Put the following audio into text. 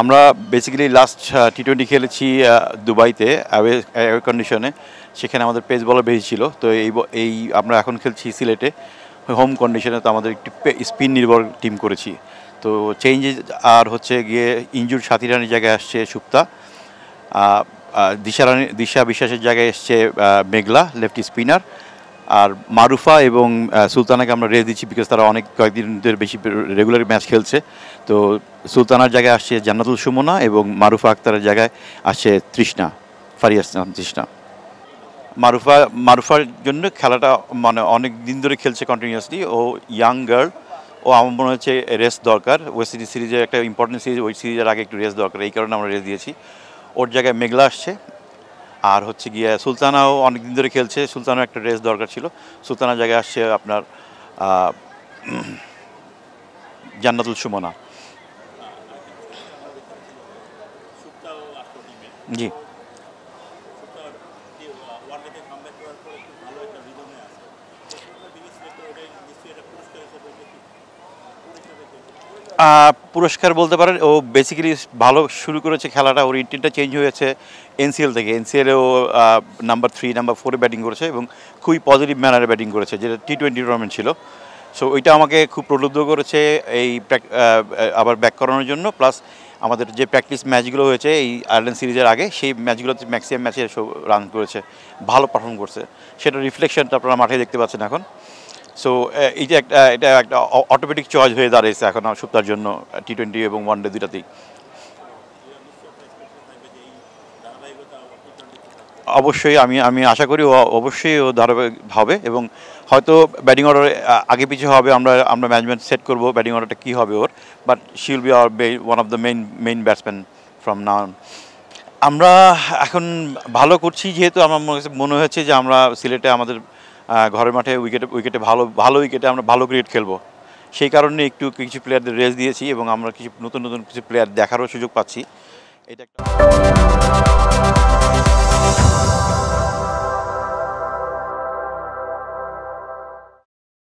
আমরা basically last টি-20 খেলেছি দুবাইতে অ্যাওয়ে কন্ডিশনে। সেখানে আমাদের পেস বলার বেশি ছিল। তো এই আমরা এখন খেলছি সিলেটে হোম কন্ডিশনে। তো আমাদের একটু স্পিন নির্ভর টিম করেছি। তো চেঞ্জেস আর হচ্ছে গিয়ে ইনজুর সাথী রানীর জায়গায় আসছে সুপ্তা, দিশা বিশ্বাসের জায়গায় এসছে মেঘলা লেফটি স্পিনার, আর মারুফা এবং সুলতানাকে আমরা রেস্ট দিচ্ছি বিকজ তারা কয়েকদিনের বেশি রেগুলার ম্যাচ খেলছে। তো সুলতানার জায়গায় আসছে জান্নাতুল সুমনা এবং মারুফা আক্তারের জায়গায় আসছে তৃষ্ণা, ফারিয়াস তৃষ্ণা। মারুফার জন্য খেলাটা মানে অনেক দিন ধরে খেলছে কন্টিনিউয়াসলি। ও ইয়াং গার্ল, ও আমার মনে হচ্ছে রেস্ট দরকার। ওয়েস্ট ইন্ডিজ সিরিজের একটা ইম্পর্টেন্ট সিরিজ, ওই সিরিজের আগে একটু রেস্ট দরকার, এই কারণে আমরা রেস্ট দিয়েছি। ওর জায়গায় মেঘলা আসছে। আর হচ্ছে গিয়ে সুলতানাও অনেক দিন ধরে খেলছে, সুলতানাও একটা রেস্ট দরকার ছিল। সুলতানার জায়গায় আসছে আপনার জান্নাতুল সুমনা। জি, পুরস্কার বলতে পারেন ও বেসিক্যালি ভালো শুরু করেছে খেলাটা। ওর ইন্টেন্টটা চেঞ্জ হয়েছে এনসিএল থেকে। এনসিএলে ও নাম্বার 3 নাম্বার 4-এ ব্যাটিং করেছে এবং খুবই পজিটিভ ম্যানারে ব্যাটিং করেছে, যেটা টি-20 টুর্নামেন্ট ছিল। সো ওইটা আমাকে খুব প্রলুব্ধ করেছে এই আবার ব্যাক করানোর জন্য। প্লাস আমাদের যে প্র্যাকটিস ম্যাচগুলো হয়েছে এই আয়ারল্যান্ড সিরিজের আগে, সেই ম্যাচগুলোতে ম্যাক্সিমাম ম্যাচে রান করেছে, ভালো পারফর্ম করছে। সেটা রিফ্লেকশনটা আপনারা মাঠে দেখতে পাচ্ছেন এখন। সো এটা একটা অটোমেটিক চয়েস হয়ে দাঁড়িয়েছে এখন সুপ্তার জন্য টি-20 এবং ওয়ানডে দুটাতেই। অবশ্যই আমি আশা করি ও অবশ্যই ও ধারাবাহিক হবে এবং হয়তো ব্যাটিং অর্ডার আগে পিছিয়ে হবে। আমরা ম্যানেজমেন্ট সেট করবো ব্যাটিং অর্ডারটা কী হবে ওর, but she will be our one of the main batsman from now on. আমরা এখন ভালো করছি যেহেতু আমার মনে হচ্ছে যে আমরা সিলেটে আমাদের ঘরের মাঠে উইকেটে ভালো উইকেটে আমরা ভালো ক্রিকেট খেলবো। সেই কারণে একটু কিছু প্লেয়ারদের রেস্ট দিয়েছি এবং আমরা কিছু নতুন কিছু প্লেয়ার দেখারও সুযোগ পাচ্ছি। এটা একটা